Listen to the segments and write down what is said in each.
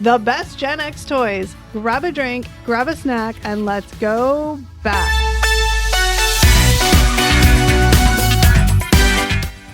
the best Gen X toys. Grab a drink, grab a snack, and let's go back.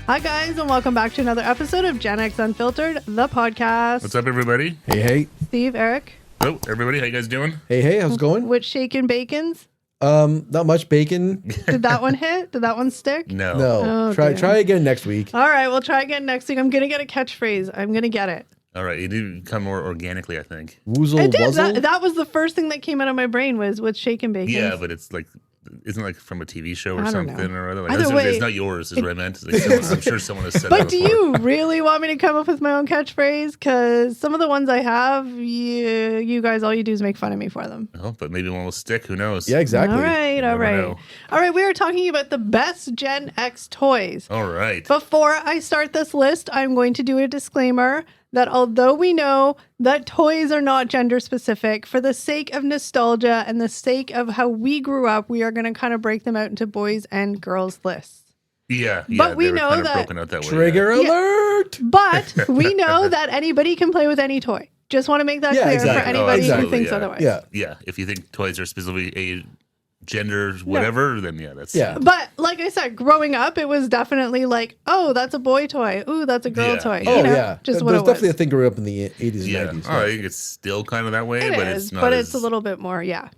Hi guys, and welcome back to another episode of Gen X Unfiltered, the podcast. What's up, everybody? Hey. Steve, Eric. Hello, everybody. How you guys doing? Hey, how's it going? With shaken bacons. Not much bacon. Did that one hit? Did that one stick? No. Oh, Try dear. try again next week. All right, we'll try again next week. I'm going to get a catchphrase. I'm going to get it. All right. You did come more organically, I think. Woozle I did. wuzzle. That was the first thing that came out of my brain was with shaken bacon. Yeah, but it's like, isn't like from a TV show or I don't something know. or other. Like, Either way, it's not yours, is what I meant. Like, I'm sure someone has said But that do before. you really want me to come up with my own catchphrase? Because some of the ones I have, you guys, all you do is make fun of me for them. Oh, but maybe one will stick. Who knows? Yeah, exactly. All right. never know. All right, we are talking about the best Gen X toys. All right. Before I start this list, I'm going to do a disclaimer that although we know that toys are not gender specific, for the sake of nostalgia and the sake of how we grew up, we are going to kind of break them out into boys and girls lists. Yeah. But we they were know kind of that- broken out that way. Trigger alert. But we know that anybody can play with any toy. Just want to make that Yeah, clear exactly. for anybody who absolutely, thinks yeah. otherwise. Yeah. Yeah. If you think toys are specifically a gender, whatever, then yeah, that's. Yeah. But like I said, growing up, it was definitely like, oh, that's a boy toy. Ooh, that's a girl Yeah. toy. Oh, You know, yeah. Just There's what it definitely a was. thing growing up in the 80s and Yeah. 90s. Oh, I think it's still kind of that way, It but is, it's not. but as, it's a little bit more, yeah.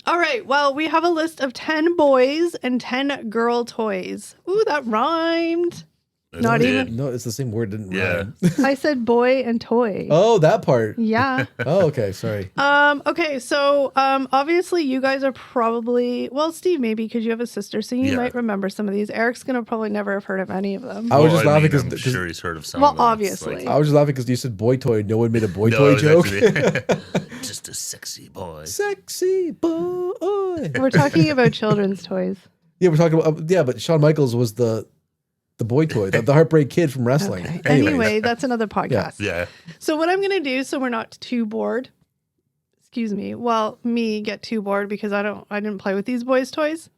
All right, well, we have a list of 10 boys and 10 girl toys. Ooh, that rhymed. That's not it. even- No, it's the same word. Didn't Yeah. rhyme. I said boy and toy. Oh, that part. Yeah. Oh, okay. Sorry. Okay, so obviously you guys are probably, well, Steve maybe because you have a sister, so you Yeah. might remember some of these. Eric's gonna probably never have heard of any of them. I was just Well, laughing mean, I'm because sure he's heard of some. Well, of them. It's obviously. I was just laughing because you said boy toy. No one made a boy No, toy it's joke. actually- just a sexy boy. Sexy boy. We're talking about children's toys. Yeah, we're talking about but Shawn Michaels was the boy toy, the Heartbreak Kid from wrestling. Okay. Anyways. Anyway, that's another podcast. Yeah. So what I'm gonna do, so we're not too bored. Excuse me. Well, me get too bored because I didn't play with these boys' toys.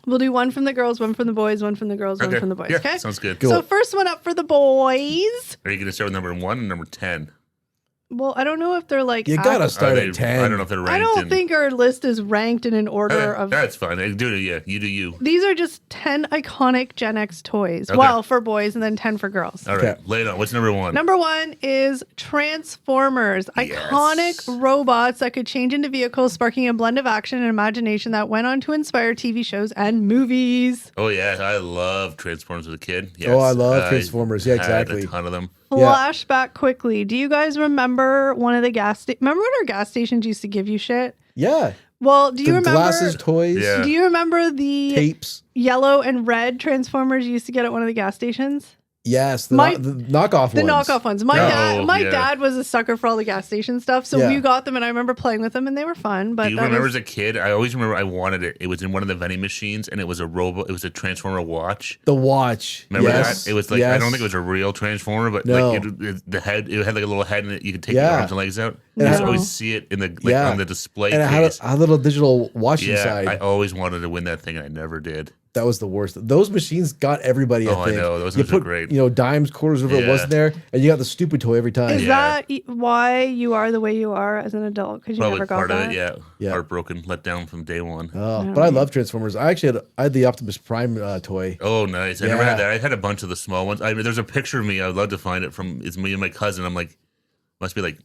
We'll do one from the girls, one from the boys, one from the girls, one Okay. from the boys. Yeah, Okay. sounds good. Go. So first one up for the boys. Are you going to start with number 1 and number 10? Well, I don't know if they're like. You gotta Are start they, at 10. I don't know if they're ranked. I don't in, think our list is ranked in an order of. That's fine. Do it. Yeah, you do you. These are just 10 iconic Gen X toys. Okay. Well, for boys, and then 10 for girls. All right, Okay. lay it on. What's number 1? Number 1 is Transformers. Iconic robots that could change into vehicles, sparking a blend of action and imagination that went on to inspire TV shows and movies. Oh yeah, I love Transformers as a kid. Yes. Oh, I love Transformers. Yeah, had exactly. A ton of them. Yeah. Flashback quickly. Do you guys remember one of the remember when our gas stations used to give you shit? Yeah. Well, do you The remember glasses, toys, Yeah. Do you remember the tapes. yellow and red Transformers you used to get at one of the gas stations? Yes, the My- knockoff The ones. knockoff ones. Oh, My yeah. dad was a sucker for all the gas station stuff, so Yeah. we got them, and I remember playing with them, and they were fun. But Do you that remember was- as a kid? I always remember I wanted it. It was in one of the vending machines, and it was a robot. It was a Transformer watch. The watch. Remember Yes. that? It was like I don't think it was a real Transformer, but No. like the head. It had like a little head in it. You could take Yeah. your arms and legs out. And You it just had- always see it in the Yeah. on the display And it case. had a little digital watch Yeah, inside. I always wanted to win that thing, and I never did. That was the worst. Those machines got everybody. Oh, I I think. know. Those you ones are put, great. dimes, quarters, whatever it Yeah. wasn't there, and you got the stupid toy every time. Is Yeah. that why you are the way you are as an adult? Because you Probably never got part that? of it. Yeah. Yeah. Heartbroken, let down from day one. But I love Transformers. I had the Optimus Prime toy. Oh, nice. I never Yeah. had that. I had a bunch of the small ones. I mean, there's a picture of me. I'd love to find it from. It's me and my cousin. I'm like, must be like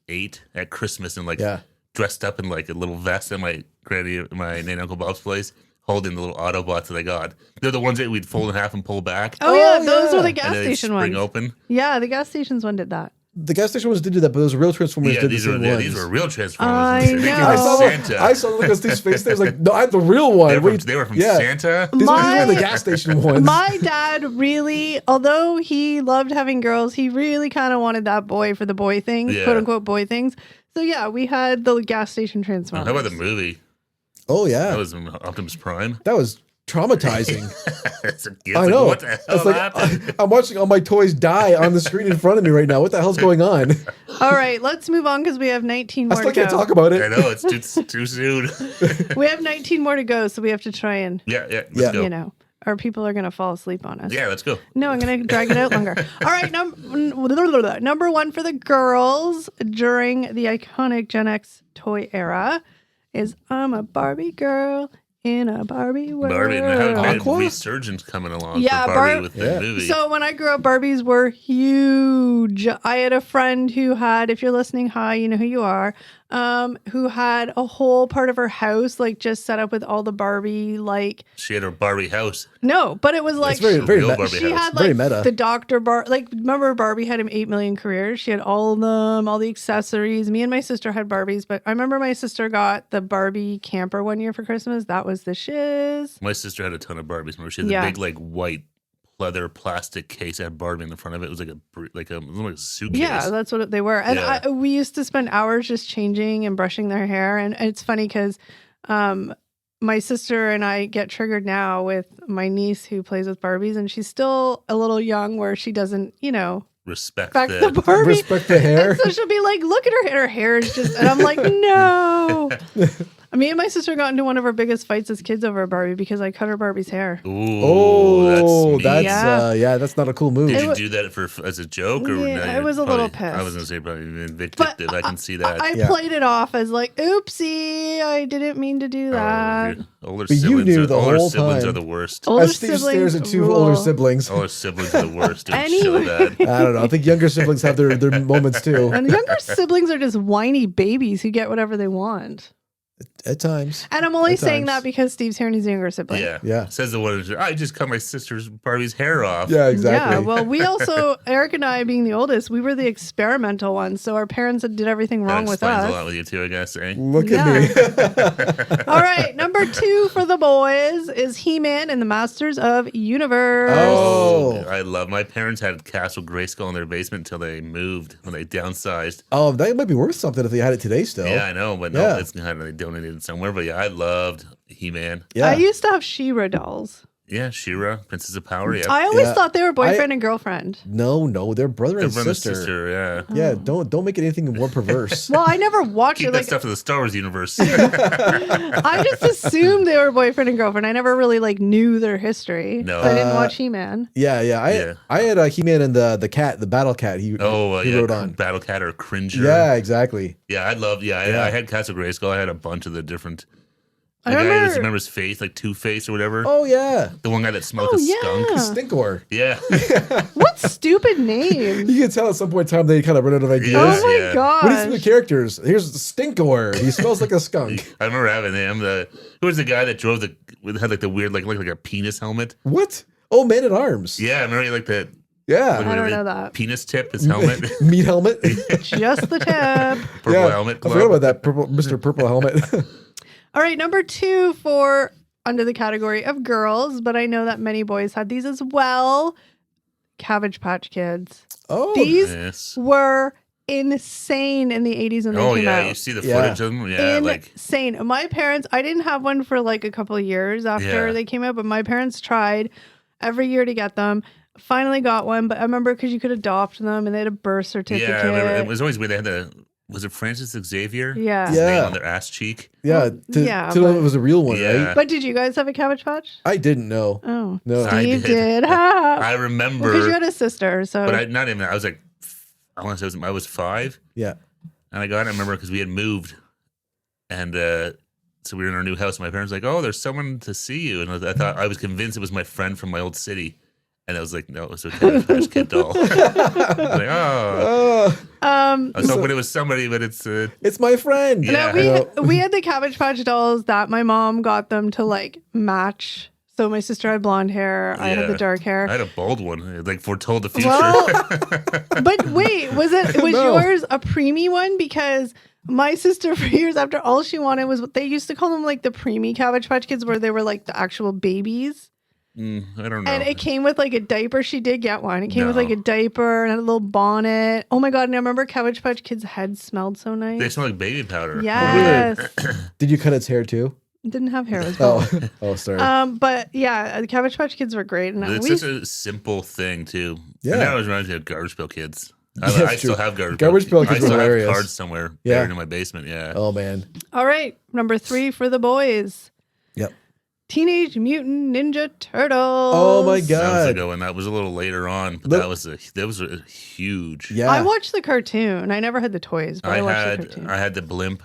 8 at Christmas and like Yeah. dressed up in like a little vest at my my aunt and Uncle Bob's place, holding the little Autobots that I got. They're the ones that we'd fold in half and pull back. Oh, yeah, Oh, those yeah. were the and gas then station spring ones. open. Yeah, the gas stations one did that. The gas station ones did do that, but those real Transformers Yeah, did the these same were ones. these were real Transformers. I They came know. from I saw Santa. I saw the look on Steve's face there. I was like, no, I had the real one. They were from yeah. Santa. These My- were the gas station ones. My dad really, although he loved having girls, he really kind of wanted that boy for the boy things, Yeah. quote unquote boy things. So yeah, we had the gas station Transformers. How about the movie? Oh yeah, That was Optimus Prime. that was traumatizing. It's a gift. I Like, know. what the hell It's like happened? I'm watching all my toys die on the screen in front of me right now. What the hell's going on? All right, let's move on because we have 19 I more still to can't go. talk about I it. know it's too soon. We have 19 more to go, so we have to try and, Yeah, let's Yeah. go. you know. or people are going to fall asleep on us. Yeah, let's go. No, I'm going to drag it out longer. All right, number one for the girls during the iconic Gen X toy era is I'm a Barbie girl in a Barbie world. Barbie, and how good Aqua? resurgence coming along Yeah, for Barbie Bar- with the Yeah. movie. So when I grew up, Barbies were huge. I had a friend who had, if you're listening, hi, you know who you are, who had a whole part of her house like just set up with all the Barbie She had her Barbie house. no, but it was like It's very, very Real meta. Barbie she house. had Very like meta. the Dr. remember Barbie had him 8 million careers. She had all of them, all the accessories. Me and my sister had Barbies, but I remember my sister got the Barbie camper one year for Christmas. That was the shiz. My sister had a ton of Barbies. Remember, she had the Yeah. big like white leather plastic case that had Barbie in the front of it. It was like it was like a suitcase. Yeah, that's what they were. And Yeah. we used to spend hours just changing and brushing their hair. And it's funny because my sister and I get triggered now with my niece who plays with Barbies, and she's still a little young where she doesn't, Respect back the the Barbie. Respect the hair. And so she'll be like, look at her hair is just, and I'm like, no. Me and my sister got into one of our biggest fights as kids over a Barbie because I cut her Barbie's hair. Ooh, Oh, that's that's Yeah. that's not a cool move. Did It you wa- do that as a joke, or Yeah, no, I you're was a little probably- I was pissed. gonna say probably vindictive. I can see that. I Yeah. played it off as like, oopsie, I didn't mean to do that. Older But you siblings, knew are, the older whole siblings time. are the worst. Older As Steve stares at two rule. older siblings. Older siblings are the worst. Don't Anyway. show that. I don't know. I think younger siblings have their moments too. And younger siblings are just whiny babies who get whatever they want. At times. And I'm only At saying times. that because Steve's here and he's a younger sibling. Yeah, Yeah. Says the one. I just cut my sister's Barbie's hair off. Yeah, exactly. Yeah, well, we also, Eric and I being the oldest, we were the experimental ones. So our parents did everything That wrong with explains us. a lot with you too, I guess. Eh? Look Yeah. at me. All right, number 2 for the boys is He-Man and the Masters of Universe. Oh. I love. My parents had Castle Grayskull in their basement until they moved when they downsized. Oh, that might be worth something if they had it today still. Yeah, I know, but Yeah. no, it's kind of they donated it somewhere. But yeah, I loved He-Man. Yeah. I used to have She-Ra dolls. Yeah, She-Ra, Princess of Power. Yeah, I always Yeah. thought they were boyfriend and girlfriend. No, they're brother Their and brother and sister. Yeah. Yeah, don't make it anything more perverse. Well, I never watched Keep it. that Like, stuff to the Star Wars universe. I just assumed they were boyfriend and girlfriend. I never really knew their history. No. So I didn't watch He-Man. Yeah. Yeah. I had He-Man and the cat, the battle cat. He yeah, wrote on. Battle Cat or Cringer. Yeah, exactly. Yeah, I loved. Yeah, Yeah. I had Castle Grayskull. I had a bunch of the different. I The guy who remember- remember his face, like Two-Face or whatever. Oh yeah, The one guy that smelled Oh, like a yeah. skunk. Stinkor. Yeah. What stupid names? You can tell at some point in time they kind of run out of ideas. Yeah. Oh my Yeah. What do you see the gosh. characters? Here's the Stinkor. He smells like a skunk. I remember having him. Who was the guy that drove had like the weird like a penis helmet? What? Oh, Man at Arms. Yeah, I remember like that. Yeah. I don't know that. Penis tip, his helmet, Meat helmet. Just the tip. purple Yeah, helmet. I forgot about that purple, Mr. Purple helmet. All right, number 2 for under the category of girls, but I know that many boys had these as well. Cabbage Patch Kids. Oh, These Yes. were insane in the 80s when they Oh came yeah, out. you see the Yeah. footage of them. Yeah, like Insane. My parents, I didn't have one for like a couple of years after Yeah. they came out, but my parents tried every year to get them. Finally got one, but I remember because you could adopt them and they had a birth certificate. yeah, I remember, it was always weird. They had was it Francis Xavier? Yeah. His name Yeah. on their ass cheek. yeah. To yeah, know but- it was a real one, Yeah. right? But did you guys have a Cabbage Patch? I didn't know. Oh, No. I Steve did. did. I remember, Because you had a sister, so but I not even. I was like, I want to say I was 5, Yeah. and I got it. I remember because we had moved, and so we were in our new house. And my parents were like, "Oh, there's someone to see you," and I was convinced it was my friend from my old city. And I was like, no, it was a Cabbage Patch Kid doll. I was like, oh. I was hoping it was somebody, but it's It's my friend. Yeah. No, we had the Cabbage Patch dolls that my mom got them to like match. So my sister had blonde hair, I had Yeah. the dark hair. I had a bold one. It like foretold the future. Well, but wait, was No. yours a preemie one? Because my sister, for years after, all she wanted was what they used to call them, like the preemie Cabbage Patch Kids, where they were like the actual babies. I don't know. And it came with like a diaper. She did get one. It came with No. like a diaper and a little bonnet. Oh my god! And I remember Cabbage Patch Kids' heads smelled so nice. They smell like baby powder. Yes, Did you cut its hair too? didn't have hair. It was bald. Oh, sorry. But yeah, the Cabbage Patch Kids were great, and It's we such a simple thing too. Yeah. And that always reminds me of Garbage Pail Kids. Yeah, I it's still true. have Garbage Pail Kids I were still hilarious. have cards somewhere Yeah. buried in my basement. Yeah. Oh man. all right. Number 3 for the boys. Yep. Teenage Mutant Ninja Turtles. Oh my That was god. a good one. That was a little later on, but Look- that was a huge. Yeah. I watched the cartoon. I never had the toys, but I watched the cartoon. I had the blimp.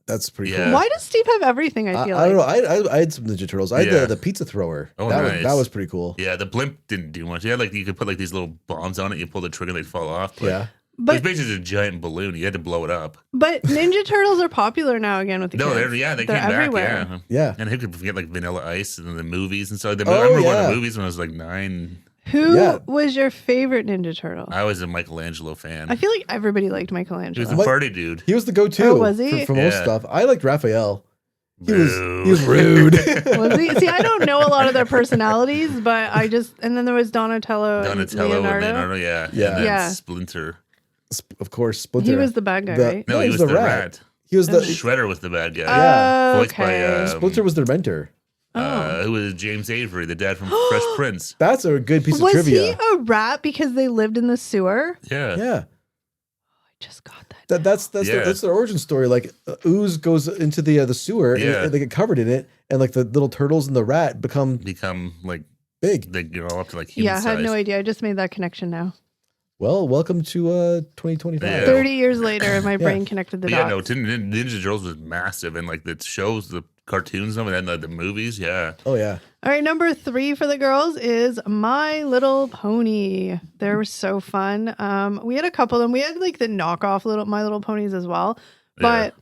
That's pretty Yeah. cool. Why does Steve have everything? I feel I don't like. know. I had some Ninja Turtles. I had Yeah. the pizza thrower. Oh, that nice. that was pretty cool. Yeah, the blimp didn't do much. Yeah, like you could put like these little bombs on it. You pull the trigger, they'd fall off. But Yeah. it was But basically a giant balloon. You had to blow it up. but Ninja Turtles are popular now again with the No, kids. they They're came everywhere. back. Yeah. And who could forget like Vanilla Ice and the movies and stuff. I Oh, remember one of yeah. the movies when I was like 9. Who Yeah. was your favorite Ninja Turtle? I was a Michelangelo fan. I feel like everybody liked He was Michelangelo. a What? party dude. He was the go-to Oh, was he? for most Yeah. stuff. I liked Raphael. He Boo. was rude. Was he? See, I don't know a lot of their personalities, but and then there was Donatello, Donatello and Leonardo. and Leonardo, yeah. Yeah. And then Yeah. Splinter. Of course, Splinter. He was the bad guy, right? No, he was the rat. He was the Shredder was the bad guy. Yeah. Voiced by Okay. Splinter was their mentor. who was James Avery, the dad from Fresh Prince. That's a good piece of Was trivia. he a rat because they lived in the sewer? Yeah. Yeah. I just got that. That's Yeah. that's their origin story. Like Ooze goes into the sewer Yeah. and they get covered in it, and like the little turtles and the rat become Become like big. they grow up to like human Yeah, I had no size. idea. I just made that connection now. Well, welcome to 2025. Yeah. 30 years later, my brain connected the But yeah, dots. no, Ninja Turtles was massive, and like the shows, the cartoons, and then the movies. Yeah. Oh yeah. All right, number 3 for the girls is My Little Pony. They were so fun. We had a couple of them. We had like the knockoff My Little Ponies as well. But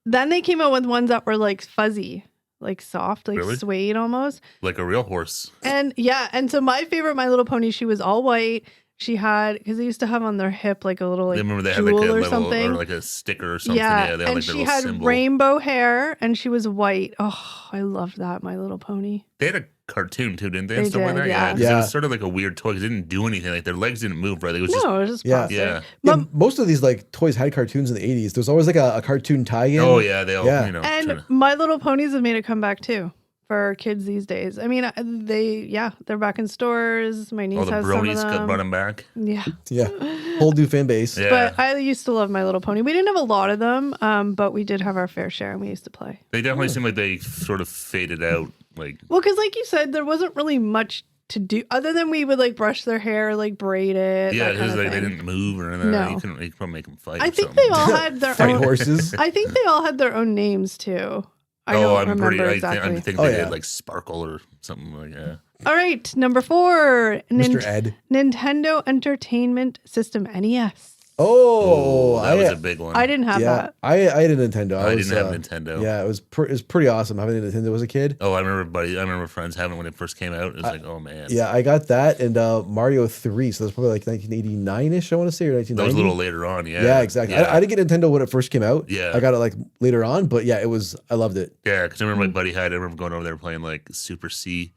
then they came out with ones that were like fuzzy, like soft, like Really? suede almost. Like a real horse. And yeah, and so my favorite My Little Pony, she was all white. She had, because they used to have on their hip like a little like I remember they had jewel like a or little, something. or like a sticker or something. Yeah, they had and like their she little had symbol. rainbow hair and she was white. Oh, I loved that, My Little Pony. They had a cartoon too, didn't they? They And stuff like did, that. yeah. 'Cause Yeah. It was sort of like a weird toy. 'Cause it didn't do anything. Like their legs didn't move. Right? It was just No, it was just Yeah. plastic. yeah. Yeah, But- most of these like toys had cartoons in the 80s. There's always like a cartoon tie-in. Oh yeah, they all Yeah. you know. And tryna- My Little Ponies have made a comeback too for kids these days. I mean, they're back in stores. My niece all the has some of bronies them. brought them back. Yeah. Yeah. Whole new fan base. Yeah. But I used to love My Little Pony. We didn't have a lot of them, but we did have our fair share and we used to play. They definitely seem like they sort of faded out. Like Well, because like you said, there wasn't really much to do other than we would like brush their hair, like braid it. yeah, that kind because of they thing. didn't move or anything. No. You could probably make them fight. I or think something. they all had their Fight own. horses. I think they all had their own names too. I don't remember exactly. I think Oh, they yeah. did like Sparkle or something like that. All right, number 4, Mr. Ed. Nintendo Entertainment System NES. Oh, that was a big one. I didn't have yeah. that. I had a Nintendo. I was, didn't have Nintendo. Yeah, it was pretty awesome having a Nintendo as a kid. Oh, I remember friends having it when it first came out. It was like, oh man. Yeah, I got that and Mario 3. So that's probably like 1989-ish, I want to say, or 1990. That was a little later on. Yeah. Yeah, exactly. Yeah. I didn't get Nintendo when it first came out. Yeah. I got it like later on, but yeah, I loved it. Yeah, because I Mm. remember my buddy had. I remember going over there playing like Super C,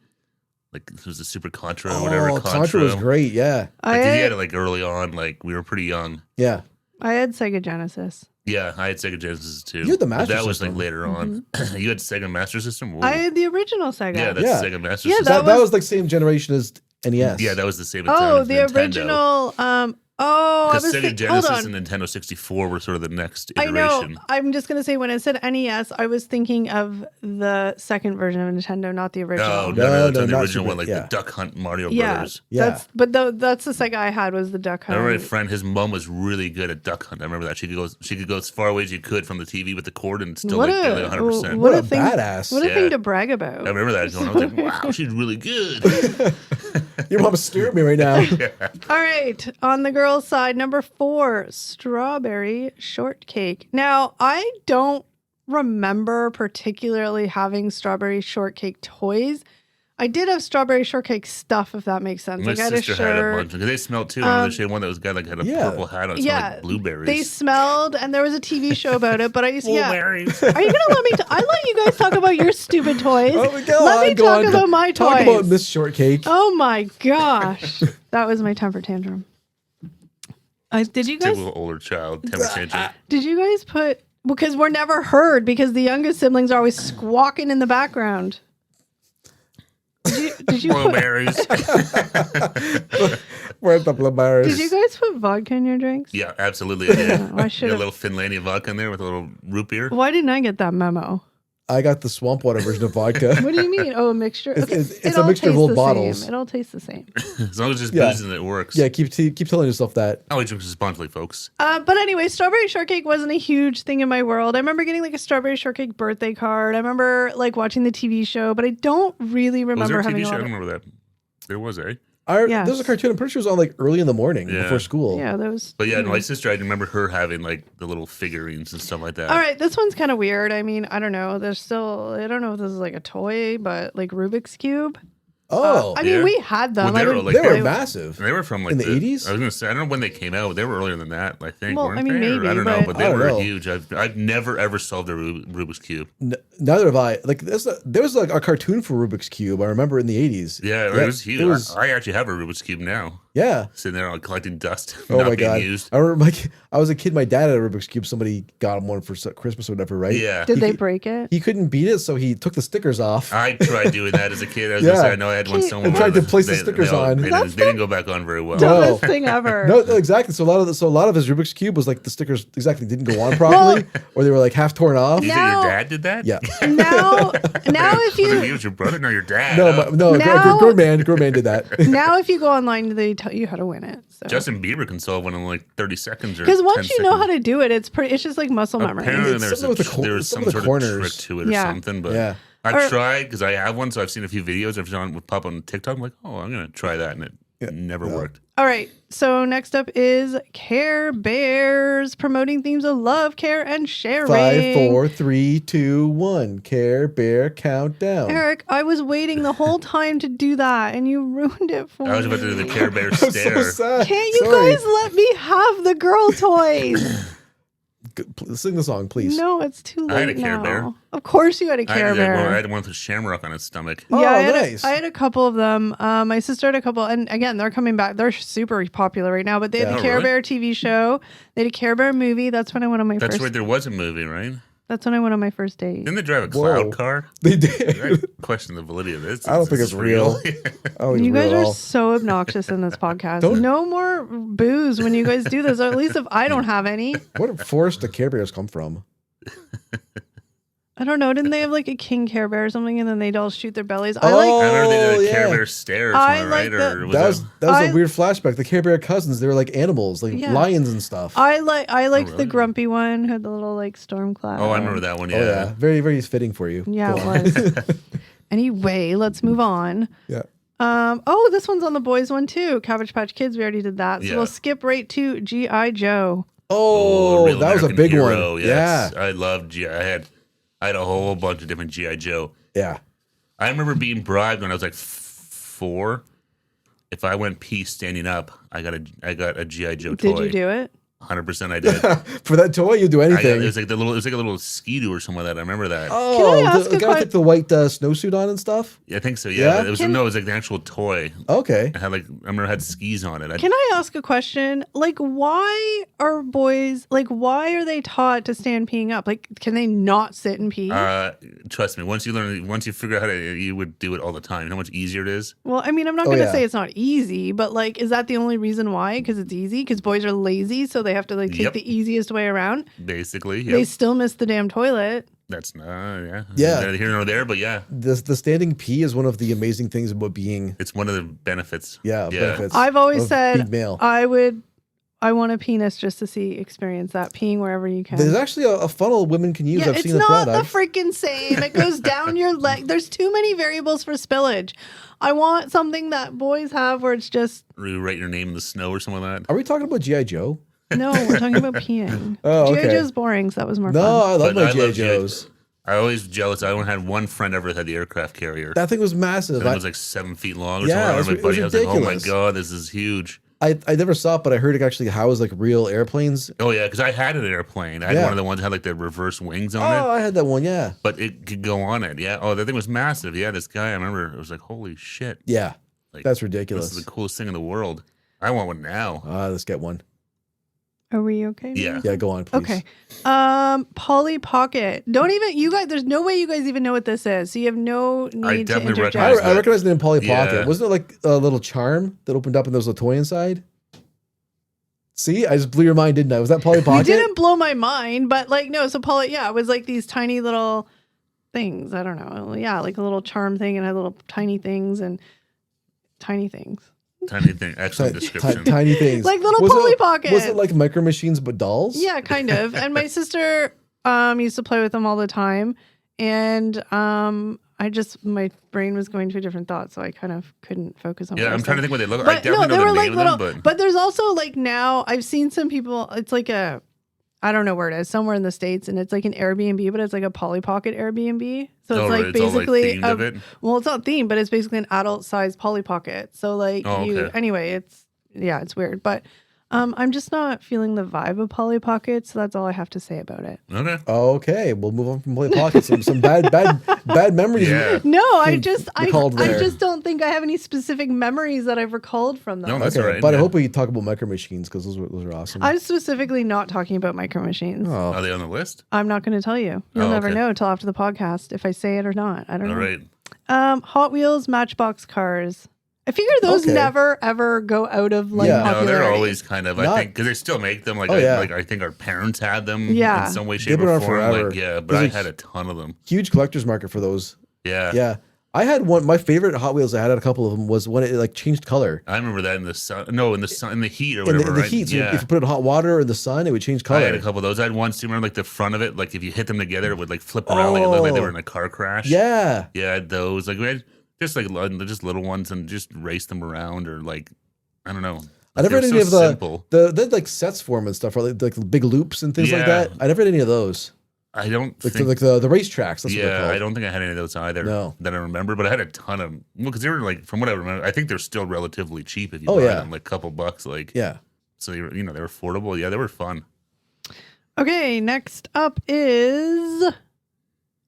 like it was a Super Contra or whatever. Oh, Contra was great. Yeah. Like, 'cause he had it like early on. Like we were pretty young. Yeah. I had Sega Genesis. Yeah, I had Sega Genesis too. You had the But Master that was like System. later on. You had Sega Master System. Whoa. I had the original Sega. yeah, that's Yeah. Sega Master Yeah, System. That, was- was like same generation as NES. Yeah, that was the same. Oh, as the Nintendo. original. I Because was Sega hold Genesis on. and Nintendo 64 were sort of the next I know. iteration. I'm just gonna say when I said NES, I was thinking of the second version of Nintendo, not the original. Oh, No, no, no, the not original Super- one, like yeah. the Duck Hunt Mario Yeah, Brothers. Yeah. That's the Sega I had was the Duck I Hunt. remember my friend, his mom was really good at duck hunt. I remember that she could go as far away as you could from the TV with the cord and still What like, get a- like 100%. What What a a thing- badass. What a Yeah. thing to brag about. I remember that going. I was like, wow, she's really good. Your mom's staring at me right now. All right, on the girls' side, number 4, strawberry shortcake. Now, I don't remember particularly having strawberry shortcake toys. I did have strawberry shortcake stuff, if that makes sense. My Like I had a sister had a shirt. bunch because they smelled too. I she had one that was got like had a Yeah. purple hat on. It Yeah, smelled like blueberries. They smelled, and there was a TV show about it. But I used to, Blueberries. Are you gonna let me? I let you guys talk about your stupid toys. Oh, Let me talk about my Talk toys. about Miss Shortcake. Oh my gosh, that was my temper tantrum. Did you guys? Typical older child temper tantrum. Did you guys put? Because we're never heard because the youngest siblings are always squawking in the background. Did you put? Blueberries. Where's the blueberries? Did you guys put vodka in your drinks? Yeah, absolutely. I did. I You should got a have. little Finlandia vodka in there with a little root beer. Why didn't I get that memo? I got the swamp water version of vodka. What do you mean? Oh, a mixture. It's- Okay. it's it a all mixture of tastes old the bottles. Same. It all tastes the same. As long as it's Yeah. booze and it works. Yeah, keep telling yourself that. I always drink responsibly, folks. But anyway, strawberry shortcake wasn't a huge thing in my world. I remember getting like a strawberry shortcake birthday card. I remember like watching the TV show, but I don't really Was remember there a having TV show? a I lot don't of. remember that. There was, eh? Yes. There's a cartoon. I'm pretty sure it was on like early in the morning Yeah. before school. Yeah, those. But yeah, my sister, I remember her having like the little figurines and stuff like that. All right, this one's kind of weird. I mean, I don't know. There's still, I don't know if this is like a toy, but like Rubik's Cube. Oh, I mean, yeah. we had them. Well, they I were, would like, they were play- massive. They were from like In the 80s? I was gonna say I don't know when they came out. They were earlier than that, I think. Well, weren't I mean, they? Or maybe, I don't know, but- but I they don't were know. huge. I've never ever solved a Rubik's cube. Neither have I. Like there was like a cartoon for Rubik's Cube. I remember in the 80s. Yeah, it was huge. It was, I actually have a Rubik's cube now, yeah. sitting there collecting dust, Oh not my being god! used. I remember I was a kid. My dad had a Rubik's Cube. Somebody got him one for Christmas or whatever, right? Yeah, Did He they could- break it? He couldn't beat it, so he took the stickers off. I tried doing that as a kid. I was Yeah. gonna say I know I had one somewhere. And tried to but place the stickers on. They That's didn't go back on very well. No. Dumbest thing ever. No, exactly. So a lot of his Rubik's Cube was like the stickers exactly didn't go on properly, or they were like half torn off. You think Now- your dad did that? Yeah. Now if Was it you was your brother? No, your dad. No, huh? no, Now- grown man did that. now if you go online, they tell you how to win it. So. Justin Bieber can solve one in like 30 seconds or Because 10 once you know how seconds. to do it, it's just like muscle memory. Apparently It's there's, something with the there was some some of the sort of corners. trick to it or Yeah. something. But Yeah. I've Or- tried because I have one, so I've seen a few videos. I've done with pop on TikTok. I'm like, oh, I'm gonna try that, and it never worked. All right. So next up is Care Bears, promoting themes of love, care, and sharing. 5, 4, 3, 2, 1. Care Bear countdown. Eric, I was waiting the whole time to do that, and you ruined it for me. I was about to do the Care Bear I'm so stare. sad. Can't you Sorry. guys let me have the girl toys? Sing the song, please. No, it's too late I had a Care now. Bear. Of course you had a I Care had, Bear. I had one with a shamrock on its stomach. Oh, Yeah, nice. I had a couple of them. My sister had a couple, and again, they're coming back. They're super popular right now. But they had Yeah. the Oh, Care really? Bear TV show. They had a Care Bear movie. That's when I went on my That's first. right. There was a movie, right? That's when I went on my first date. Didn't they drive a Whoa. cloud car? They I did. question the validity of this. I don't Is think this it's real. Oh, he's You guys real. are so obnoxious in this podcast. Don't- No more booze when you guys do this, or at least if I don't have any. What forest do Care Bears come from? I don't know. Didn't they have like a king Care Bear or something, and then they'd all shoot their bellies? I Oh, like. I remember they did a yeah. Care Bear stare or I something, like right? the- Or was That was I- a weird flashback. The Care Bear cousins, they were like animals, like Yeah. lions and stuff. I liked the really? grumpy one who had the little like storm cloud. Oh, I remember that one. Oh yeah, very very fitting for you. Yeah, Go it on. was. Anyway, let's move on. Yeah. Oh, this one's on the boys one too. Cabbage Patch Kids. We already did that. So Yeah. we'll skip right to G.I. Joe. Oh, Real that was a American big Hero, one. Yes. Yeah, I loved I had a whole bunch of different GI Joe. yeah. I remember being bribed when I was like 4. If I went pee standing up, I got a GI Joe toy. Did you do it? 100% I did. For that toy, you do I got, anything. it was like a little Ski-Doo or something like that. I remember that. Oh, Can I ask the a guy que- with the white snowsuit on and stuff. Yeah, I think so. Yeah? Yeah, it was Can- no, it was like the actual toy. Okay. It had like I remember it had skis on it. Can I ask a question? Like, why are boys why are they taught to stand peeing up? Like, can they not sit and pee? Trust me, once you figure out how to, you would do it all the time. You know how much easier it is. Well, I mean, I'm not Oh, going to yeah. say it's not easy, but like, is that the only reason why? Because it's easy? Because boys are lazy, so they have to like take Yep. the easiest way around. Basically, They yeah. still miss the damn toilet. That's yeah. Yeah. Neither here nor there, but yeah, The standing pee is one of the amazing things about being it's one of the benefits. benefits. I've always of said being male. I want a penis just to experience that peeing wherever you can. There's actually a funnel women can use. Yeah, I've it's seen the not product. the freaking same. It goes down your leg. There's too many variables for spillage. I want something that boys have where it's just You write your name in the snow or something like that. Are we talking about GI Joe? no. We're talking about peeing. Oh, G.I. okay. Joe's boring, so that was more No, fun. I love But my I GI love G.I. Joes. I always jealous. I only had one friend ever that had the aircraft carrier. That thing was massive. And it was like 7 feet long or Yeah, something. it was- My buddy, it I was was like, oh my ridiculous. God, this is huge. I never saw it, but I heard it actually housed like real airplanes. Oh yeah, because I had an airplane. I had Yeah. one of the ones that had like the reverse wings on Oh, it, I had that one. Yeah, but it could go on it. Yeah. Oh, that thing was massive. Yeah, this guy, I remember, it was like, holy shit. yeah. Like, That's This ridiculous. is the coolest thing in the world. I want one now. Let's get one. Are we okay? now? Yeah. Yeah, go on, please. Okay. Polly Pocket. Don't even you guys. There's no way you guys even know what this is. So you have no need to definitely interject. recognize I recognize the name Polly Yeah. Pocket. Wasn't it like a little charm that opened up and there was a toy inside? See, I just blew your mind, didn't I? Was that Polly You Pocket? didn't blow my mind, but like no. So Polly, yeah, it was like these tiny little things. I don't know. Yeah, like a little charm thing and had little tiny things and tiny things. Tiny thing. Excellent description. Tiny things. Like little Polly Pockets. Was it like Micro Machines but dolls? Yeah, kind of. And my sister used to play with them all the time. And my brain was going to a different thought, so I kind of couldn't focus on. Yeah, I'm trying to think what they look like. I But no, definitely they know were the like name little. of them, But there's also like now I've seen some people. It's like I don't know where it is, somewhere in the States, and it's like an Airbnb, but it's like a Polly Pocket Airbnb. So it's like basically themed of it? Well, it's not themed, but it's basically an adult-sized Polly Pocket. So like anyway, it's weird, but I'm just not feeling the vibe of Polly Pockets, so that's all I have to say about it. Okay, we'll move on from Polly Pockets. Some bad memories. Yeah. No, I just there. don't think I have any specific memories that I've recalled from them. No, that's Okay, all right. but I hope we talk about Micro Machines because those are awesome. I'm specifically not talking about Micro Machines. Oh. Are they on the list? I'm not going to tell you. You'll never know until after the podcast if I say it or not. I don't know. All right. Hot Wheels, Matchbox cars. I figure those never ever go out of like popularity. No, they're always kind of. I think because they still make them. Like I think our parents had them. Yeah. In some way, They've shape, been or around form. forever. Like but There's I had a ton of them. Huge collector's market for those. Yeah. Yeah. I had one. My favorite Hot Wheels I had a couple of them was when it like changed color. I remember that in the sun. No, in the sun, in the heat or In whatever. the right? heat. So Yeah. if you put it in hot water or in the sun, it would change color. I had a couple of those. I had one. Do you remember like the front of it? Like if you hit them together, it would like flip around like it looked like they were in a car crash. Yeah. Yeah, I had those. Like we had just little ones and just race them around or like I don't know. I never had They're any of simple. they had like sets for them and stuff, or like big loops and things like that. I never had any of those. I don't Like think. the racetracks. That's what they're Yeah, called. I don't think I had any of those either. No. That I remember, but I had a ton of. Well, because they were like, from what I remember, I think they're still relatively cheap if you buy them, like a couple bucks. Like Yeah. So they were affordable. Yeah, they were fun. Okay, next up is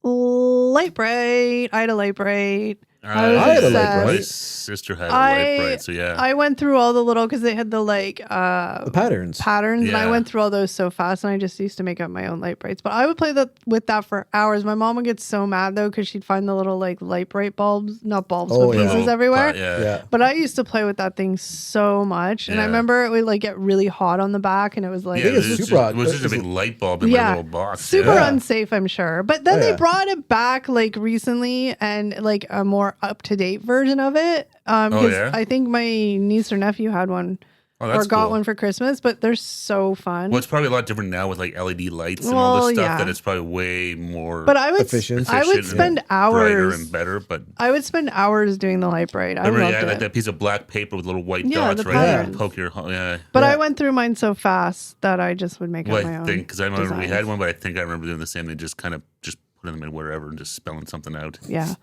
Light Bright. I had a Light Bright. I had a Light Bright. My sister had a Light Bright, so yeah. I went through all the little because they had the like The patterns. and I Yeah. went through all those so fast, and I just used to make up my own Light Brights. But I would play with that for hours. My mom would get so mad though because she'd find the little like Light Bright bulbs, not bulbs, but yeah. pieces everywhere. Yeah. But I used to play with that thing so much, and I Yeah. remember it would like get really hot on the back, and it was like Yeah, think it's it was super just, hot. it was just a big light bulb in Yeah. my little box. super yeah. unsafe, I'm sure. But then Oh, they yeah. brought it back like recently and like a more up to date version of it. Because yeah? I think my niece or nephew had one Oh, or that's got cool. one for Christmas, but they're so fun. Well, it's probably a lot different now with like LED lights and all Well, this stuff. yeah. That it's probably way more. But I would Efficient. I would efficient spend and brighter hours. and better. But I would spend hours doing the Light Bright. I remember, loved like it. that piece of black paper with little white Yeah, dots the right there. patterns. Poke your But Yeah. I went through mine so fast that I just would make up Well, my I own. think because I remember we had designs. one, but I think I remember doing the same thing. Just kind of just putting them in wherever and just spelling something out. Yeah.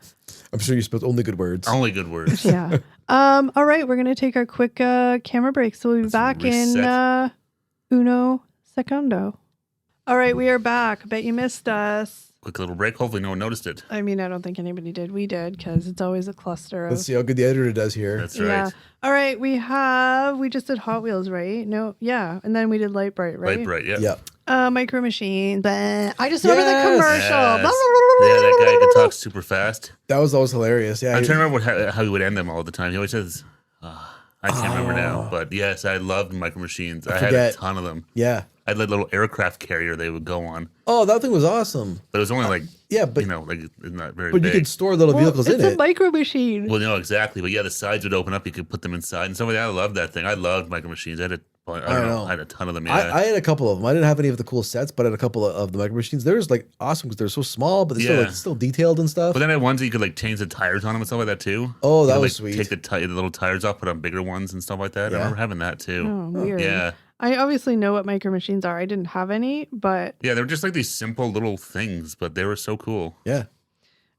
I'm sure you spelled only good words. Only good words. Yeah. All right, we're gonna take our quick camera break. So we'll be Let's back in reset. uno secondo. All right, we are back. I bet you missed us. Quick little break. Hopefully, no one noticed it. I mean, I don't think anybody did. We did because it's always a cluster of. Let's see how good the editor does here. That's right. Yeah. All right, we just did Hot Wheels, right? No, yeah, and then we did Light Bright, right? Light bright. Yeah. Yeah. Micro Machine. Blah. I just remember the Yes. commercial. Yes. Blah, Yeah, that guy could talk super fast. That was always hilarious. Yeah. I'm trying to remember how he would end them all the time. He always says, I can't remember now. But yes, I loved Micro Machines. I had a forget. ton of them. Yeah. I had a little aircraft carrier they would go on. Oh, that thing was awesome. But it was only like, Yeah, but like it's not very but big. you could store little Well, vehicles it's in a it. Micro Machine. Well, no, exactly. But yeah, the sides would open up. You could put them inside and stuff like that. I loved that thing. I loved Micro Machines. I had I had a ton of them. Yeah. I had a couple of them. I didn't have any of the cool sets, but I had a couple of the Micro Machines. They're just like awesome because they're so small, but they're Yeah. still detailed and stuff. But then I had ones that you could like change the tires on them and stuff like that too. Oh, You that could, was like, sweet. Take the little tires off, put on bigger ones and stuff like that. Yeah. I remember having that too. Oh, weird. Yeah. I obviously know what Micro Machines are. I didn't have any, but Yeah, they were just like these simple little things, but they were so cool. Yeah.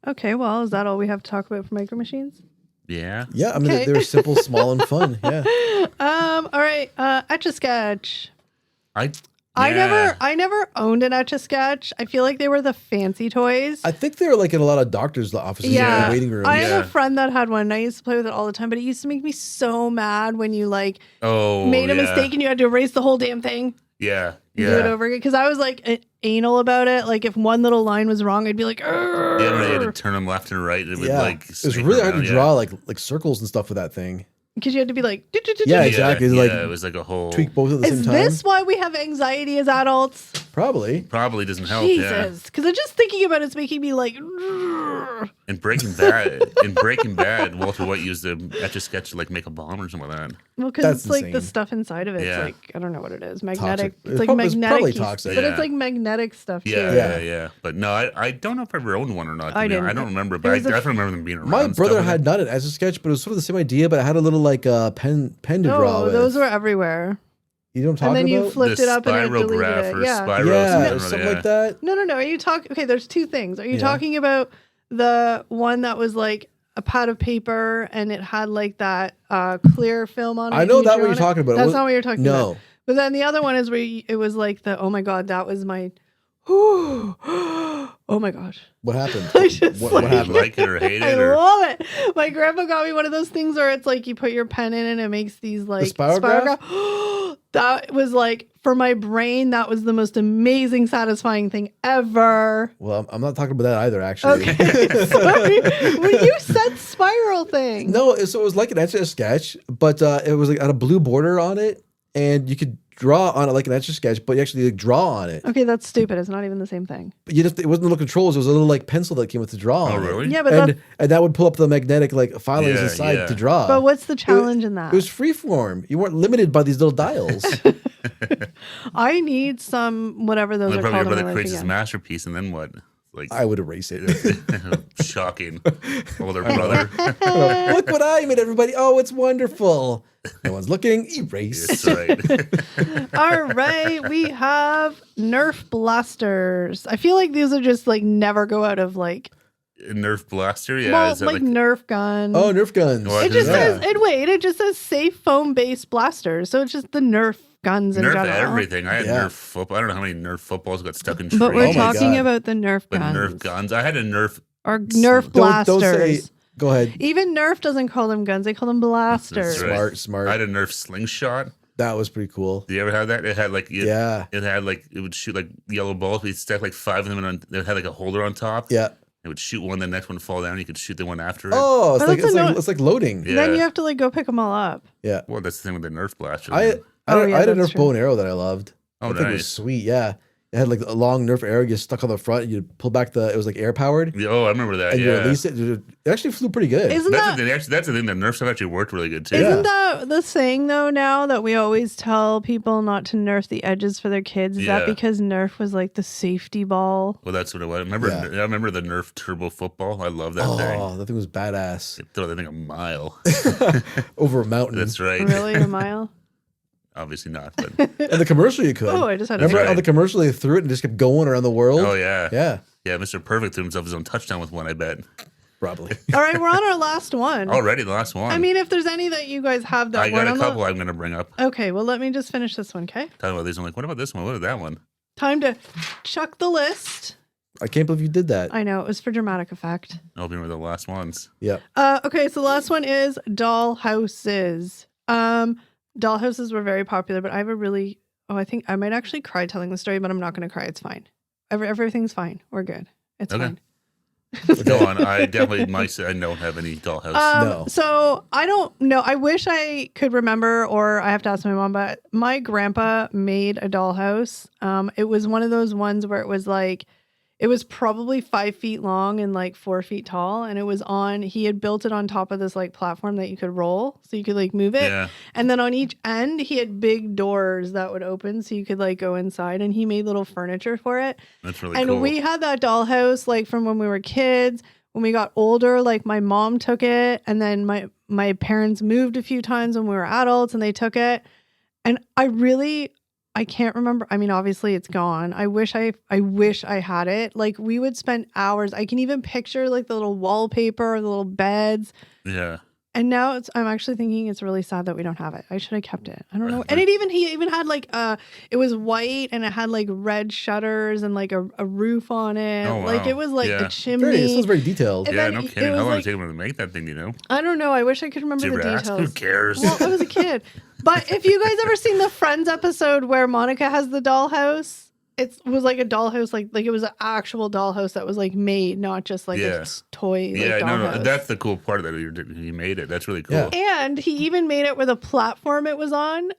okay. Well, is that all we have to talk about for Micro Machines? Yeah. Yeah. I mean, Okay. they were simple, small, and fun. Yeah. All right. Etch-a-Sketch. I never owned an Etch-a-Sketch. I feel like they were the fancy toys. I think they were like in a lot of doctors' offices Yeah. and waiting rooms. I Yeah. have a friend that had one, and I used to play with it all the time, but it used to make me so mad when you like made a mistake and you had to erase the whole damn thing. Yeah. Do it Yeah. over again. Because I was like anal about it. Like if one little line was wrong, I'd be like, "Urgh." Yeah, when they had to turn them left and right, it would Yeah. like. It was snake really hard around, to yeah. draw like circles and stuff with that thing. Because you had to be like, Yeah, exactly. Yeah, Like, it was like a whole. Tweak both at the is same time. this why we have anxiety as adults? Probably. Probably doesn't help. Yeah. Jesus, because I'm just thinking about it's making me like. In Breaking Bad, Walter White used the Etch-a-Sketch to like make a bomb or something like that. Well, because That's it's like the insane. stuff inside of it. Yeah. It's like I don't know what it is. Magnetic. Toxic. It's like It's magnetic. probably toxic. But Yeah. it's like magnetic stuff too. Yeah. But no, I don't know if I ever owned one or not. I I didn't. don't remember, It but I was a- definitely remember them being around. My and brother stuff like had that. not an Etch-a-Sketch, but it was sort of the same idea, but it had a little like pen to draw Oh, with. those were everywhere. You know what I'm And talking then you about? flipped The it up and it deleted spirograph it. or Yeah. spiral Yeah, or something like that. No. Are you talking? Okay, there's two things. Are you Yeah. talking about the one that was like a pad of paper and it had like that clear film on it? I know and you that drew what you're on it? talking about. It That's was- not what you're talking No. about. But then the other one is where it was like the oh my god, that was my oh my gosh. What happened? I just What Did you happened? like it or hate I it? Or love it. My grandpa got me one of those things where it's like you put your pen in and it makes these like spirograph? That was like for my brain, that was the most amazing, satisfying thing ever. Well, I'm not talking about that either, actually. Okay, sorry. When you said spiral thing, No, so it was like an Etch-a-Sketch, but it was like had a blue border on it, and you could draw on it like an Etch-a-Sketch, but you actually like, draw on it. okay, that's stupid. It's not even the same thing. But you just it wasn't little controls; it was a little like pencil that came with the draw. Oh, on it. really? Yeah, but that's, And that would pull up the magnetic like filings Yeah, inside yeah. to draw. but what's the challenge in that? It was freeform. You weren't limited by these little dials. I need some whatever those then are probably your called in my brother life creates his again. masterpiece, and then what? Like I would erase it. shocking. Older brother. Look what I made, everybody. Oh, it's wonderful. No one's looking. Erase. That's right. All right, we have Nerf blasters. I feel like these are just like never go out of like Nerf blaster. Yeah. well, is that like Nerf gun. Oh, Nerf guns. Well, it just yeah. says it just says safe foam based blasters. So it's just the Nerf guns in Nerf general. everything. I had Yeah. Nerf football. I don't know how many Nerf footballs got stuck in trees. But we're Oh my talking God. about the Nerf But guns. Nerf guns. I had a Nerf. Or Nerf blasters. Don't say. Go ahead. Even Nerf doesn't call them guns; they call them blasters. That's right. Smart. I had a Nerf slingshot. That was pretty cool. Did you ever have that? It had like Yeah. It had like it would shoot like yellow balls. We'd stack like 5 of them, and it had like a holder on top. Yeah. It would shoot one, the next one would fall down. You could shoot the one after it. Oh, it's But like that's it's like loading. Yeah. Then you have to like go pick them all up. Yeah. Well, that's the thing with the Nerf blaster. I Oh, yeah, had a that's Nerf true. bow and arrow that I loved. Oh, I think it was nice. sweet. Yeah. It had like a long Nerf arrow you stuck on the front. And you'd pull back it was like air powered. Oh, I remember that. And you Yeah. release it. It actually flew pretty good. Isn't That's that the thing. Actually, that's the thing. The Nerf stuff actually worked really good too. Yeah. isn't that the saying though now that we always tell people not to Nerf the edges for their kids? Is that Yeah. because Nerf was like the safety ball? Well, that's what it was. I remember the Nerf Turbo football. I love that thing. Oh, that thing was badass. You throw that thing a mile. Over a mountain. That's right. Really, a mile? Obviously not. But And the commercial you could. Oh, I just had Remember right. on the commercial they threw it and just kept going around the world? oh yeah. Yeah, Yeah, Mr. Perfect threw himself his own touchdown with one. I bet. probably. All right, we're on our last one. Already the last one. I mean, if there's any that you guys have that I got weren't a on couple I'm going to bring up. Okay, well, let me just finish this one, okay? Talking about these, I'm like, what about this one? What about that one? Time to chuck the list. I can't believe you did that. I know, it was for dramatic effect. I hope you were the last ones. Yeah. Okay, so the last one is doll houses. Doll houses were very popular, but I have a really, I think I might actually cry telling the story, but I'm not going to cry. It's fine. Everything's fine. We're good. It's Okay. fine. Go on. I definitely might say I don't have any dollhouse. No. So I don't know. I wish I could remember, or I have to ask my mom, but my grandpa made a dollhouse. It was one of those ones where it was like, it was probably 5 feet long and like 4 feet tall. And it was he had built it on top of this like platform that you could roll. So you could like move it. Yeah. And then on each end, he had big doors that would open so you could like go inside, and he made little furniture for it. That's really And cool. we had that dollhouse like from when we were kids. When we got older, like my mom took it, and then my parents moved a few times when we were adults, and they took it. And I can't remember. I mean, obviously it's gone. I wish I had it. Like we would spend hours. I can even picture like the little wallpaper, the little beds. Yeah. And now I'm actually thinking it's really sad that we don't have it. I should have kept it. I don't know. And he even had like it was white and it had like red shutters and like a roof on it. Oh, Like wow. it was like Yeah. a chimney. It sounds very detailed. And Yeah, then no it kidding. was How long like- did it take them to make that thing, do you know? I don't know. I wish I could remember Did you the ever ask? details. Who cares? Well, I was a kid. But if you guys ever seen the Friends episode where Monica has the dollhouse, it was like a dollhouse, like it was an actual dollhouse that was like made, not just like Yeah. a toy. yeah, like, no, dollhouse. that's the cool part that he made it. That's really cool. Yeah. And he even made it where the platform it was on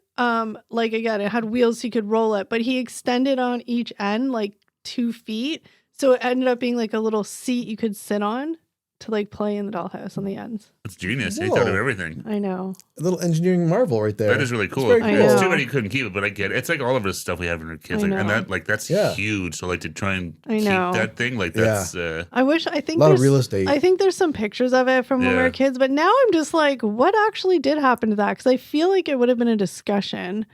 like again, it had wheels so you could roll it, but he extended on each end like 2 feet. So it ended up being like a little seat you could sit on to like play in the dollhouse on the ends. It's genius. He thought of Whoa. everything. I know. A little engineering marvel right there. That is really cool. very I cool. It's know. too bad he couldn't keep it, but I get it. It's like all of the stuff we have in our kids, I like, and know. that's Yeah. huge. So like to try and I keep know. that thing, like that's I think A lot of there's real estate. I think there's some pictures of it from when we Yeah. were kids, but now I'm just like, what actually did happen to that? Because I feel like it would have been a discussion,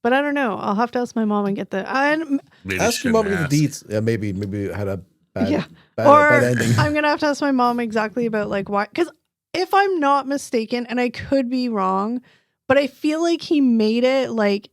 but I don't know. I'll have to ask my mom and get the and maybe Ask your mom to shouldn't get the ask. deets. Yeah, maybe it had a bad, Yeah. bad, or bad ending. I'm gonna have to ask my mom exactly about like why. Because if I'm not mistaken, and I could be wrong, but I feel like he made it like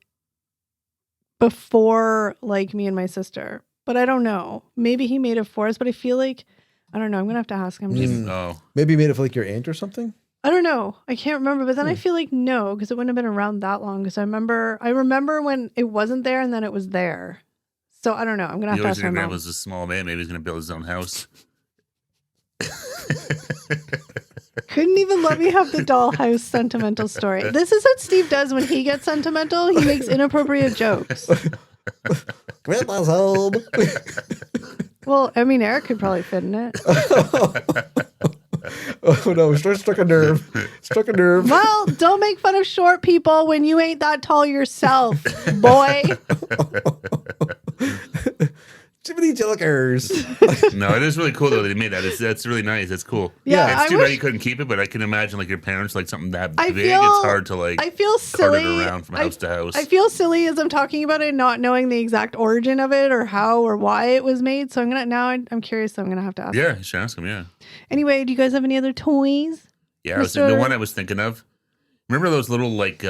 before like me and my sister. But I don't know. Maybe he made it for us, but I feel like I don't know. I'm gonna have to ask him. Just Oh, Maybe you made it for like your aunt or something. I don't know. I can't remember, but then I feel like no, because it wouldn't have been around that long. Because I remember when it wasn't there and then it was there. So I don't know. I'm gonna have he to always ask my gonna grab mom. was a small man. Maybe he's gonna build his own house. Couldn't even let me have the dollhouse sentimental story. This is what Steve does when he gets sentimental. He makes inappropriate jokes. Grandma's home. Well, I mean, Eric could probably fit in it. Oh no, struck a nerve. Struck a nerve. Well, don't make fun of short people when you ain't that tall yourself, boy. Jiminy Jellickers. No, it is really cool though that he made that. That's really nice. That's cool. Yeah, it's too I bad wish- you couldn't keep it, but I can imagine like your parents like something that I big. feel- It's hard to like I feel cart silly. it around from house to house. I feel silly as I'm talking about it, not knowing the exact origin of it or how or why it was made. So I'm curious. So I'm gonna have to ask. Yeah, you should ask him. Yeah, Anyway, do you guys have any other toys? yeah. The one I was thinking of. Remember those little like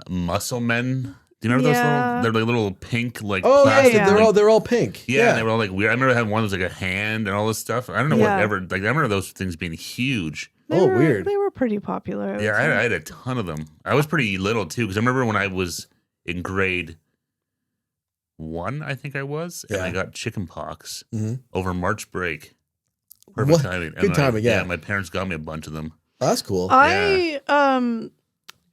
muscle men? Do you remember Yeah. those little? They're like little pink like Oh plastic. yeah, yeah. they're all pink. Yeah, and they were all like weird. I remember having one that was like a hand and all this stuff. I don't know Yeah. whatever. Like I remember those things being huge. Weird. They were pretty popular. would Yeah, say. I had a ton of them. I was pretty little too because I remember when I was in grade 1, I think I was, and Yeah. I got chicken pox Mhm. over March break. Perfect What? timing. Good timing, yeah. My parents got me a bunch of them. Oh, that's cool. I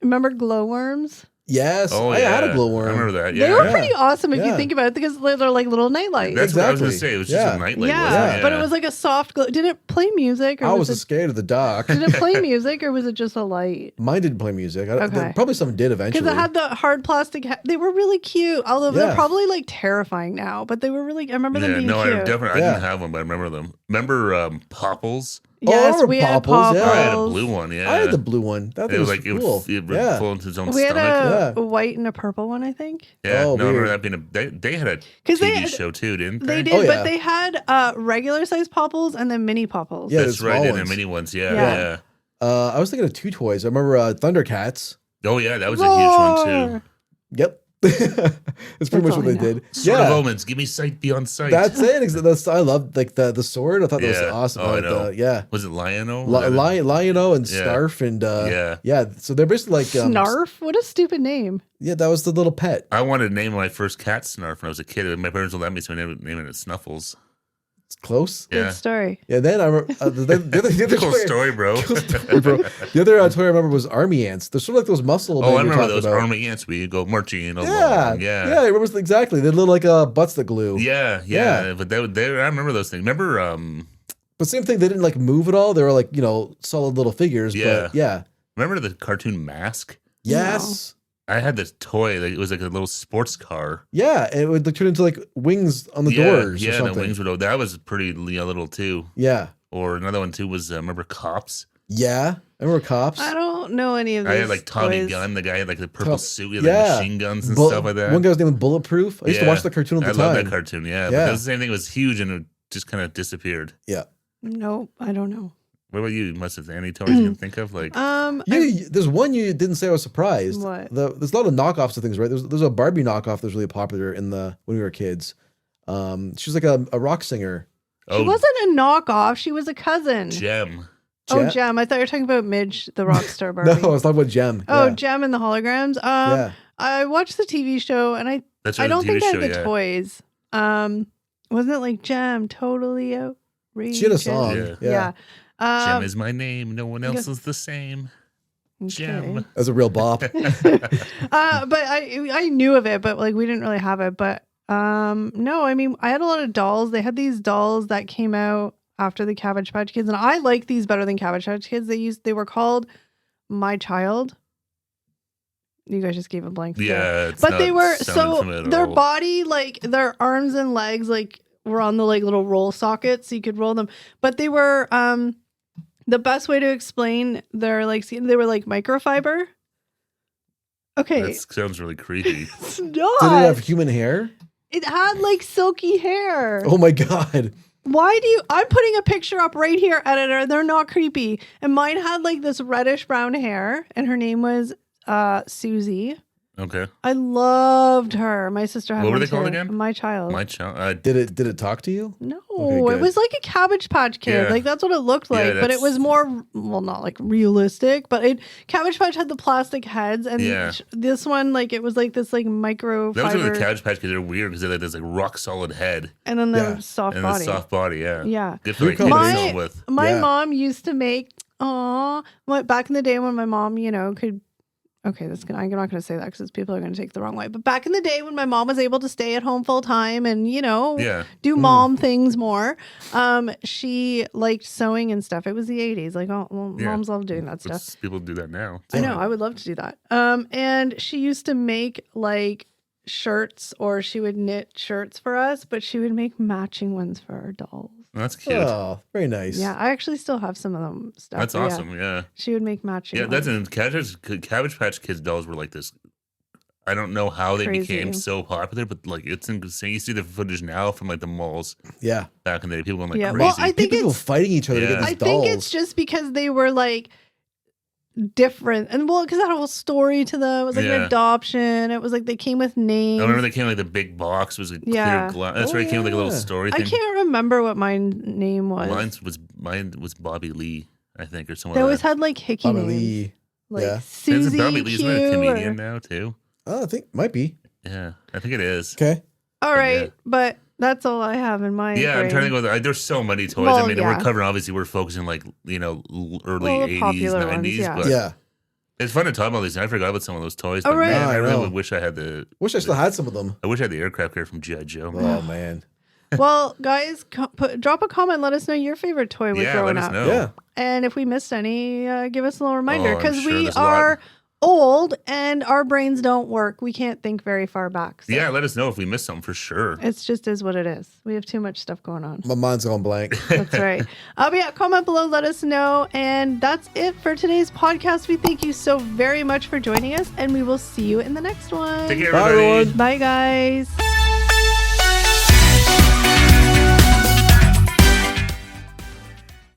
remember glowworms. Yes. Oh, I yeah. had a glowworm. I remember that. They Yeah. were Yeah. pretty awesome if you Yeah. think about it because they're like little nightlights. That's what I was going to Exactly. say. It was just Yeah. a nightlight, yeah, wasn't it? but it was like a soft glow. Did it play music? Or I was it, scared of the dark. did it play music or was it just a light? Mine didn't play music. Okay. Probably some did eventually. Because it had the hard plastic. They were really cute. Although they're Yeah. probably like terrifying now, but they were really. I remember them Yeah, being no, cute. I definitely Yeah. didn't have them, but I remember them. Remember Popples? Oh, I Yes, remember we had Popples, yeah. I had a Popples. blue one. Yeah, I had the blue one. That It thing was was like cool. it would Yeah. pull into its own We had stomach. a white and a purple one, I think. Yeah, Oh, no, I remember weird. that being they had a 'Cause TV they had- show too, didn't They they? did, Oh, yeah. but they had regular size popples and then mini popples. Yeah, That's the right. small And the ones. mini ones. Yeah, Yeah. yeah. I was thinking of two toys. I remember Thundercats. Oh yeah, that was a huge one too. Roar. Yep. That's pretty much all what I they know. did. Sword of Yeah. Omens, give me sight beyond sight. That's it. I loved like the sword. I thought that was Yeah. awesome. Oh, I know. Yeah. Was it Lion-O? Lion-O and Yeah. Snarf and Yeah. yeah. So they're basically like Snarf? What a stupid name. Yeah, that was the little pet. I wanted to name my first cat Snarf when I was a kid. My parents would let me, so I named it Snuffles. It's close. Yeah. Good story. Yeah. Then I remember the other Cool toy, story, bro. bro. The other toy I remember was army ants. They're sort of like those muscle. Oh, I men you're remember talking those about. army ants where you go marching along. Yeah, Yeah. yeah. I remember exactly. They look like butts that glue. Yeah, Yeah. yeah. But I remember those things. Remember, But same thing. They didn't like move at all. They were like solid little figures. Yeah. But yeah. remember the cartoon Mask? Yes. I had this toy. Like, it was like a little sports car. Yeah. And it would like, turn into like wings on the yeah, doors. Yeah, or something. the wings would. That was pretty little too. Yeah. Or another one too was remember Cops? Yeah. I remember Cops. I don't know any of these. I had like Tommy toys. Gunn, the guy had like the purple Tom- suit, with yeah. like machine guns and Bu- stuff like that. One guy was named Bulletproof. I used to Yeah. watch the cartoon I at the love time. that cartoon. Yeah, Yeah. because the same thing was huge and it just kind of disappeared. Yeah. Nope, I don't know. What about you? You must have any toys you can think of? Like, There's one you didn't say I was surprised. What? There's a lot of knockoffs of things, right? There's a Barbie knockoff that was really popular when we were kids. She was like a rock singer. She wasn't a knockoff. She was a cousin. Gem. Oh, Gem. I thought you were talking about Midge, the rock star Barbie. No, I was talking about Gem. Oh, Yeah. Gem and the holograms. Yeah. I watched the TV show and I That's right, don't the TV think I had show, the yeah. toys. Wasn't it like Gem totally outrageous? She had a song. Yeah. Yeah. Gem is my name. No one else is the same. Gem. That's a real bop. But I knew of it, but like we didn't really have it. But no, I mean I had a lot of dolls. They had these dolls that came out after the Cabbage Patch Kids, and I like these better than Cabbage Patch Kids. They were called My Child. You guys just gave a blank stare. Yeah, but they were sounding familiar at their all. body, like their arms and legs, like were on the like little roll sockets, so you could roll them. But they were the best way to explain their like they were like microfiber. Okay, That sounds really creepy. it's not. Did it have human hair? It had like silky hair. Oh my god. Why do you? I'm putting a picture up right here, editor. They're not creepy. And mine had like this reddish brown hair, and her name was Susie. Okay. I loved her. My sister had What were one they called too. again? My Child. My child. Did it talk to you? No, Okay, it good. was like a Cabbage Patch Kid. Yeah. Like that's what it looked like, but it that's- was more, well, not like realistic, but Cabbage Patch had the plastic heads, and Yeah. this one, like it was like this like microfiber, That was where the Cabbage Patch Kids are weird because they had this like rock solid head and then the Yeah. soft and body. the soft body. Yeah. Yeah. Good for like Good kids to combination. film with. My Yeah. mom used to make, back in the day when my mom, could. Okay, I'm not going to say that because people are going to take it the wrong way. But back in the day when my mom was able to stay at home full time and, Yeah. do mom things more, she liked sewing and stuff. It was the 80s. Like, Yeah. moms love doing that stuff. People do that now. I know. I would love to do that. And she used to make like shirts, or she would knit shirts for us, but she would make matching ones for our dolls. That's cute. Oh, very nice. Yeah, I actually still have some of them stuff. That's but yeah, awesome. Yeah. she would make matching. Yeah. That's ones. in Cabbage Patch Kids dolls were like this. I don't know how they Crazy. became so popular, but like it's insane. You see the footage now from like the malls Yeah. back in the day. People going like Yeah, crazy. well, I think People it's fighting each other to Yeah. get these I dolls. think it's just because they were like different, and well, because that had a whole story to them. It was like an Yeah. adoption. It was like they came with names. I remember they came like the big box was a Yeah. clear glass. That's Oh, where it came with like a little yeah. story I thing. can't remember what my name was. Mine was Bobby Lee, I think, or They someone. always had like hickey Bobby names, Lee. like Yeah. Susie Isn't Bobby Lee isn't that a Q, comedian or- now too? Oh, I think might be. Yeah, I think it is. Okay. All But right, yeah. but that's all I have in my Yeah, I'm brain. trying to go. There's so many toys. Well, I mean, yeah. we're covering. Obviously, we're focusing like early Well, the 80s, popular 90s. ones, yeah. But Yeah. it's fun to talk about these. I forgot about some of those toys. Oh, But right. man, Yeah, I I really know. wish I had the. Wish I still had some of them. I wish I had the aircraft carrier from G.I. Joe. Oh man. Well, guys, drop a comment. Let us know your favorite toy was Yeah, growing let us up. know. Yeah. And if we missed any, give us a little reminder, Oh, I'm because sure we there's a lot. are old and our brains don't work. We can't think very far back. So Yeah, let us know if we missed something for sure. it's just is what it is. We have too much stuff going on. My mind's going blank. That's right. But yeah, comment below, let us know. And that's it for today's podcast. We thank you so very much for joining us, and we will see you in the next one. Take care, Bye, everybody. everyone. Bye, guys.